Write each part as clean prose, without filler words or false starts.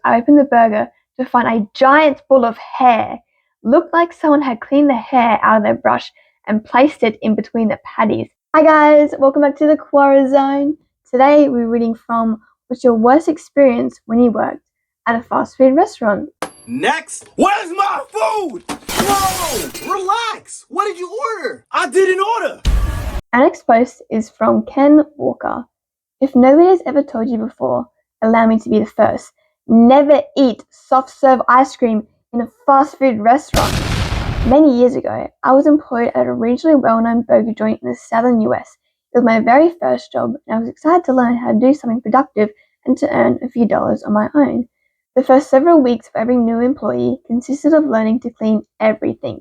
I opened the burger to find a giant ball of hair. Looked like someone had cleaned the hair out of their brush and placed it in between the patties. Hi guys, welcome back to the Quora Zone. Today we're reading from What's Your Worst Experience When You Worked at a Fast Food Restaurant? Next, where's my food? Whoa, relax. What did you order? I didn't order. Our next post is from Ken Walker. If nobody has ever told you before, allow me to be the first. Never eat soft serve ice cream in a fast food restaurant. Many years ago, I was employed at a regionally well-known burger joint in the southern US. It was my very first job, and I was excited to learn how to do something productive and to earn a few dollars on my own. The first several weeks of every new employee consisted of learning to clean everything.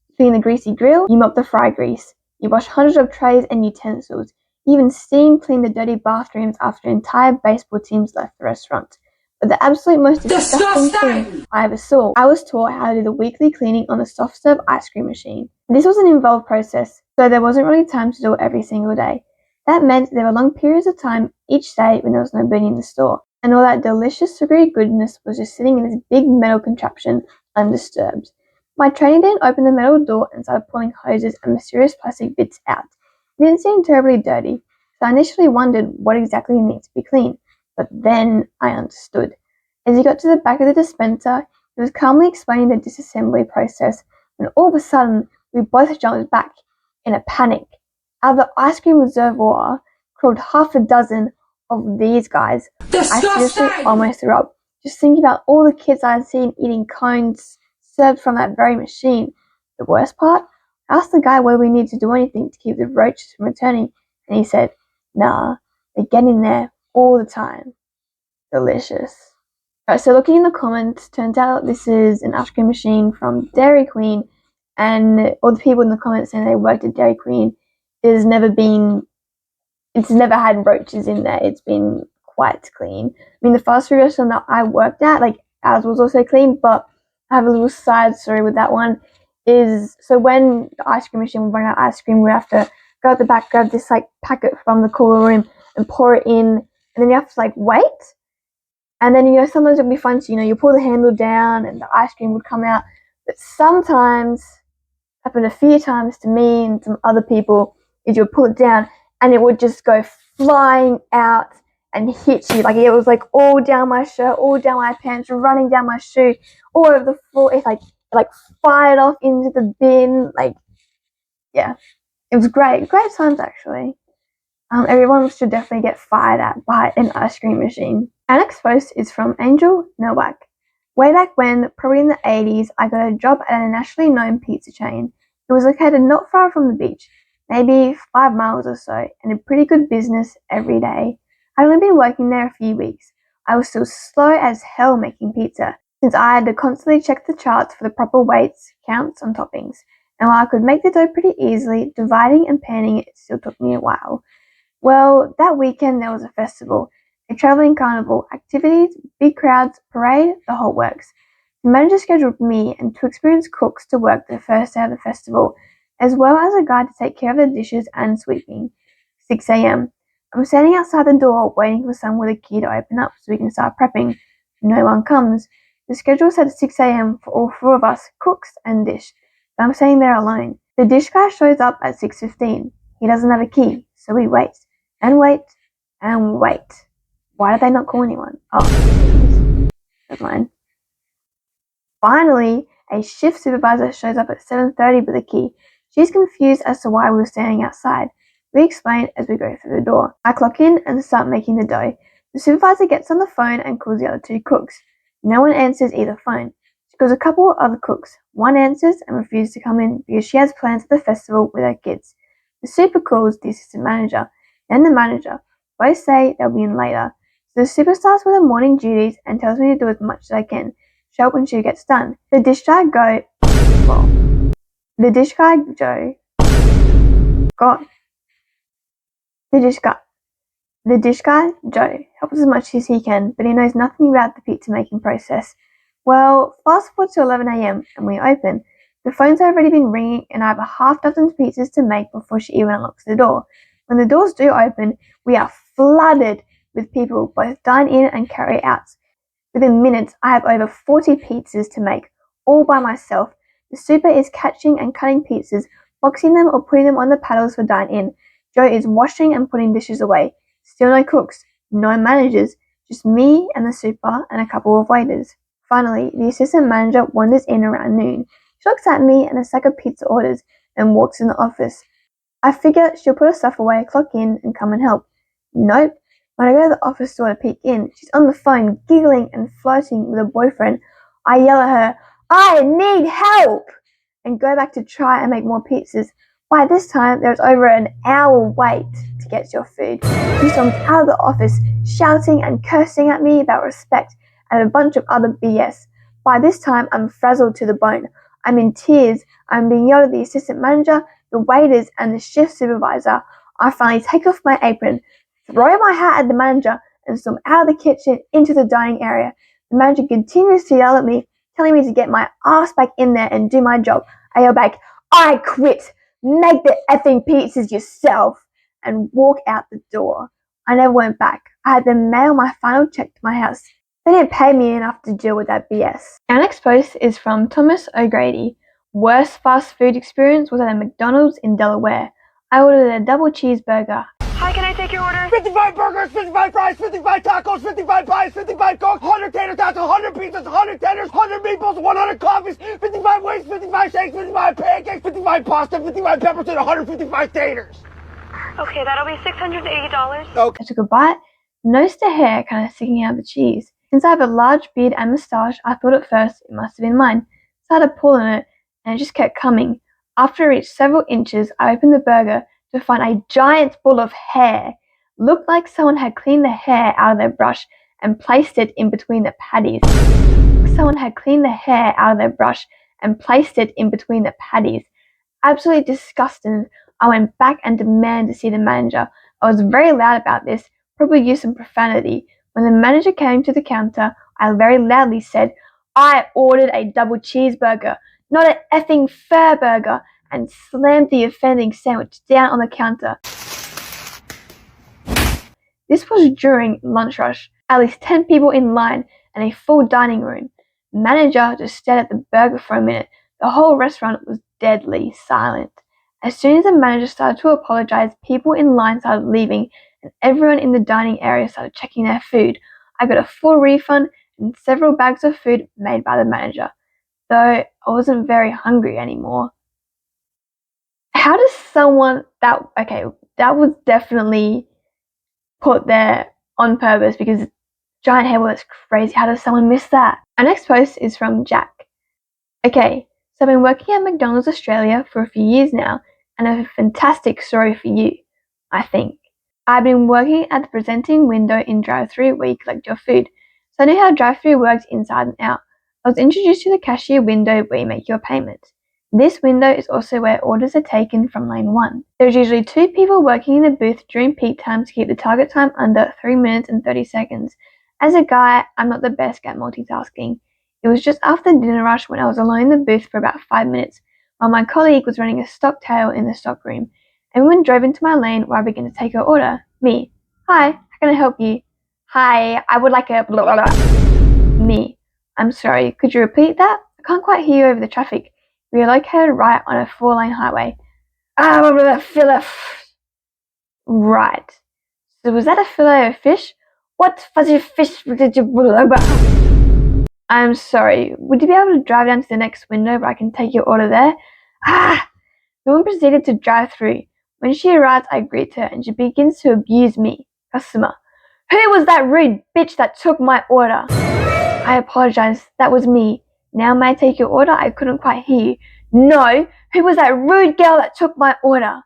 You clean the greasy grill, you mop the fry grease, you wash hundreds of trays and utensils, you even steam clean the dirty bathrooms after entire baseball teams left the restaurant. But the absolute most disgusting thing I ever saw, I was taught how to do the weekly cleaning on the soft serve ice cream machine. This was an involved process, so there wasn't really time to do it every single day. That meant there were long periods of time each day when there was nobody in the store, and all that delicious sugary goodness was just sitting in this big metal contraption undisturbed. My trainer didn't open the metal door and started pulling hoses and mysterious plastic bits out. It didn't seem terribly dirty, so I initially wondered what exactly needed to be cleaned. But then I understood. As he got to the back of the dispenser, he was calmly explaining the disassembly process when all of a sudden we both jumped back in a panic. Out of the ice cream reservoir crawled half a dozen of these guys. Disgusting! I seriously almost threw up. Just thinking about all the kids I had seen eating cones served from that very machine. The worst part? I asked the guy whether we needed to do anything to keep the roaches from returning, and he said, "Nah, they get in there all the time." Delicious. Alright, so looking in the comments, turns out this is an ice cream machine from Dairy Queen, and all the people in the comments saying they worked at Dairy Queen, it's never had roaches in there. It's been quite clean. I mean, the fast food restaurant that I worked at, like, ours was also clean, but I have a little side story with that one. Is so when the ice cream machine would run out of ice cream, we have to go at the back, grab this like packet from the cooler room and pour it in, and then you have to like wait. And then sometimes it'll be fun to you pull the handle down and the ice cream would come out. But sometimes, happened a few times to me and some other people, is you would pull it down and it would just go flying out and hit you. Like it was like all down my shirt, all down my pants, running down my shoe, all over the floor. It's like fired off into the bin. Like, yeah, it was great times actually. Everyone should definitely get fired at by an ice cream machine. Our next post is from Angel Nowak. Way back when, probably in the 80s, I got a job at a nationally known pizza chain. It was located not far from the beach, maybe 5 miles or so, and a pretty good business every day. I'd only been working there a few weeks. I was still slow as hell making pizza, since I had to constantly check the charts for the proper weights, counts, and toppings. And while I could make the dough pretty easily, dividing and panning it still took me a while. Well, that weekend there was a festival, a traveling carnival, activities, big crowds, parade, the whole works. The manager scheduled me and 2 experienced cooks to work the first day of the festival, as well as a guy to take care of the dishes and sweeping. 6 a.m. I'm standing outside the door waiting for someone with a key to open up so we can start prepping. No one comes. The schedule said 6 a.m. for all 4 of us, cooks and dish, but I'm staying there alone. The dish guy shows up at 6:15. He doesn't have a key, so we wait. And wait, and wait. Why did they not call anyone? Oh, never mind. Finally, a shift supervisor shows up at 7:30 with a key. She's confused as to why we were standing outside. We explain as we go through the door. I clock in and start making the dough. The supervisor gets on the phone and calls the other 2 cooks. No one answers either phone. She calls a couple of other cooks. One answers and refuses to come in because she has plans at the festival with her kids. The super calls the assistant manager. Then the manager. Both say they'll be in later. So the super starts with her morning duties and tells me to do as much as I can. Show up when she gets done. The dish guy Joe helps as much as he can, but he knows nothing about the pizza making process. Well, fast forward to 11 a.m. and we open. The phones have already been ringing and I have a half dozen pizzas to make before she even unlocks the door. When the doors do open, we are flooded with people, both dine in and carry out. Within minutes, I have over 40 pizzas to make, all by myself. The super is catching and cutting pizzas, boxing them or putting them on the paddles for dine-in. Joe is washing and putting dishes away. Still no cooks, no managers, just me and the super and a couple of waiters. Finally, the assistant manager wanders in around noon. She looks at me and a stack of pizza orders and walks in the office. I figure she'll put her stuff away, clock in, and come and help. Nope. When I go to the office door to peek in, she's on the phone, giggling and flirting with her boyfriend. I yell at her, "I need help!" and go back to try and make more pizzas. By this time, there was over an hour wait to get your food. She storms out of the office, shouting and cursing at me about respect and a bunch of other BS. By this time, I'm frazzled to the bone. I'm in tears. I'm being yelled at the assistant manager, the waiters, and the shift supervisor. I finally take off my apron, throw my hat at the manager, and storm out of the kitchen into the dining area. The manager continues to yell at me, telling me to get my ass back in there and do my job. I yell back, "I quit! Make the effing pizzas yourself!" and walk out the door. I never went back. I had them mail my final check to my house. They didn't pay me enough to deal with that BS. Our next post is from Thomas O'Grady. Worst fast food experience was at a McDonald's in Delaware. I ordered a double cheeseburger. Hi, can I take your order? 55 burgers, 55 fries, 55 tacos, 55 pies, 55 cokes, 100 tater tots, 100 pizzas, 100 tenders, 100 meatballs, 100 coffees, 55 wings, 55 shakes, 55 pancakes, 55 pasta, 55 peppers, and 155 taters. Okay, that'll be $680. Okay. I took a bite, noticed a hair kind of sticking out of the cheese. Since I have a large beard and moustache, I thought at first it must have been mine. So I had to pull on it, and it just kept coming. After it reached several inches, I opened the burger to find a giant ball of hair. Looked like someone had cleaned the hair out of their brush and placed it in between the patties. Absolutely disgusted, I went back and demanded to see the manager. I was very loud about this, probably used some profanity. When the manager came to the counter, I very loudly said, "I ordered a double cheeseburger, not an effing fair burger," and slammed the offending sandwich down on the counter. This was during lunch rush. At least 10 people in line and a full dining room. The manager just stared at the burger for a minute. The whole restaurant was deadly silent. As soon as the manager started to apologize, people in line started leaving and everyone in the dining area started checking their food. I got a full refund and several bags of food made by the manager, though I wasn't very hungry anymore. How does someone that was definitely put there on purpose because giant hair, well, that's crazy. How does someone miss that? Our next post is from Jack. Okay, so I've been working at McDonald's Australia for a few years now, and I have a fantastic story for you, I think. I've been working at the presenting window in drive-thru where you collect your food, so I know how drive-thru works inside and out. I was introduced to the cashier window where you make your payment. This window is also where orders are taken from lane 1. There's usually 2 people working in the booth during peak time to keep the target time under 3 minutes and 30 seconds. As a guy, I'm not the best at multitasking. It was just after the dinner rush when I was alone in the booth for about 5 minutes, while my colleague was running a stock tale in the stockroom. Everyone drove into my lane where I began to take her order. Me. "Hi, how can I help you?" "Hi, I would like a blah blah blah." Me. "I'm sorry, could you repeat that? I can't quite hear you over the traffic. We are located right on a 4-lane highway." Blah, blah, blah, right. So was that a fillet of fish? What fuzzy fish did you... Blah, blah. "I'm sorry, would you be able to drive down to the next window where I can take your order there?" The woman proceeded to drive through. When she arrives, I greet her and she begins to abuse me. Customer. "Who was that rude bitch that took my order?" I apologize, that was me. "Now may I take your order? I couldn't quite hear you." "No, who was that rude girl that took my order?"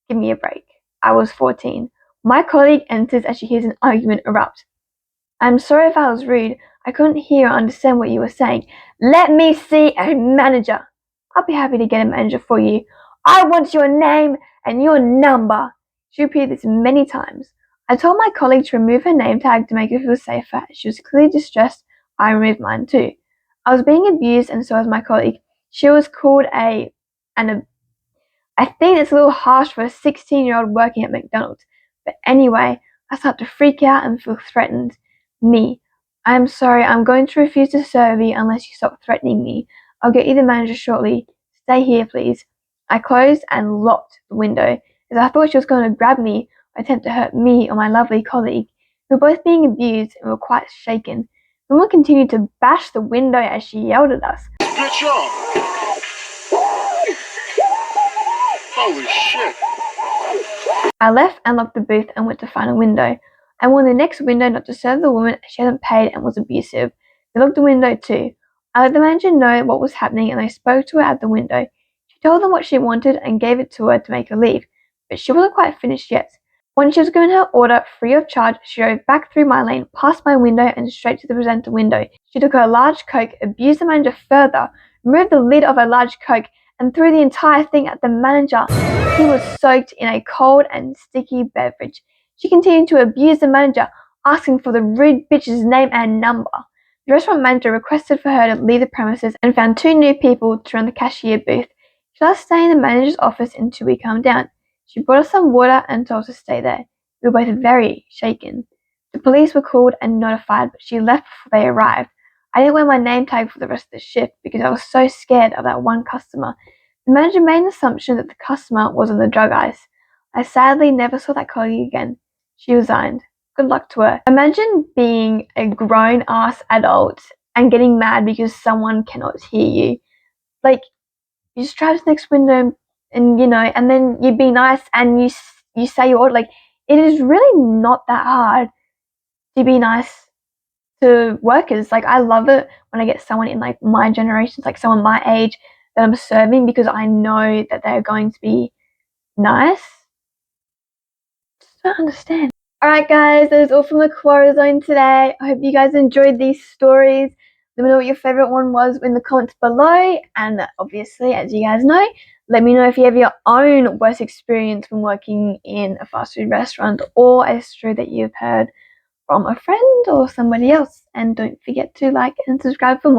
Give me a break. I was 14. My colleague enters as she hears an argument erupt. "I'm sorry if I was rude. I couldn't hear or understand what you were saying." "Let me see a manager." "I'll be happy to get a manager for you." "I want your name and your number." She repeated this many times. I told my colleague to remove her name tag to make her feel safer. She was clearly distressed. I removed mine too. I was being abused and so was my colleague. She was called I think it's a little harsh for a 16-year-old working at McDonald's. But anyway, I start to freak out and feel threatened. Me. I am sorry, I'm going to refuse to serve you unless you stop threatening me. I'll get you the manager shortly. Stay here, please. I closed and locked the window, as I thought she was going to grab me or attempt to hurt me or my lovely colleague. We were both being abused and were quite shaken. The woman continued to bash the window as she yelled at us. Good job. Holy shit. I left and locked the booth and went to find a window. I warned the next window not to serve the woman as she hadn't paid and was abusive. They locked the window too. I let the manager know what was happening and I spoke to her at the window. She told them what she wanted and gave it to her to make her leave, but she wasn't quite finished yet. When she was given her order free of charge, she drove back through my lane, past my window and straight to the presenter window. She took her large Coke, abused the manager further, removed the lid of her large Coke and threw the entire thing at the manager. He was soaked in a cold and sticky beverage. She continued to abuse the manager, asking for the rude bitch's name and number. The restaurant manager requested for her to leave the premises and found 2 new people to run the cashier booth. She let us stay in the manager's office until we calmed down. She brought us some water and told us to stay there. We were both very shaken. The police were called and notified, but she left before they arrived. I didn't wear my name tag for the rest of the shift because I was so scared of that one customer. The manager made an assumption that the customer was on the drug ice. I sadly never saw that colleague again. She resigned. Good luck to her. Imagine being a grown-ass adult and getting mad because someone cannot hear you. Like, you just try this next window and, and then you be nice and you say your order. Like, it is really not that hard to be nice to workers. Like, I love it when I get someone in like my generation, like someone my age that I'm serving, because I know that they're going to be nice. Just don't understand. Alright guys, that is all from the Quora Zone today. I hope you guys enjoyed these stories. Let me know what your favourite one was in the comments below, and obviously, as you guys know, let me know if you have your own worst experience when working in a fast food restaurant or a story that you've heard from a friend or somebody else. And don't forget to like and subscribe for more.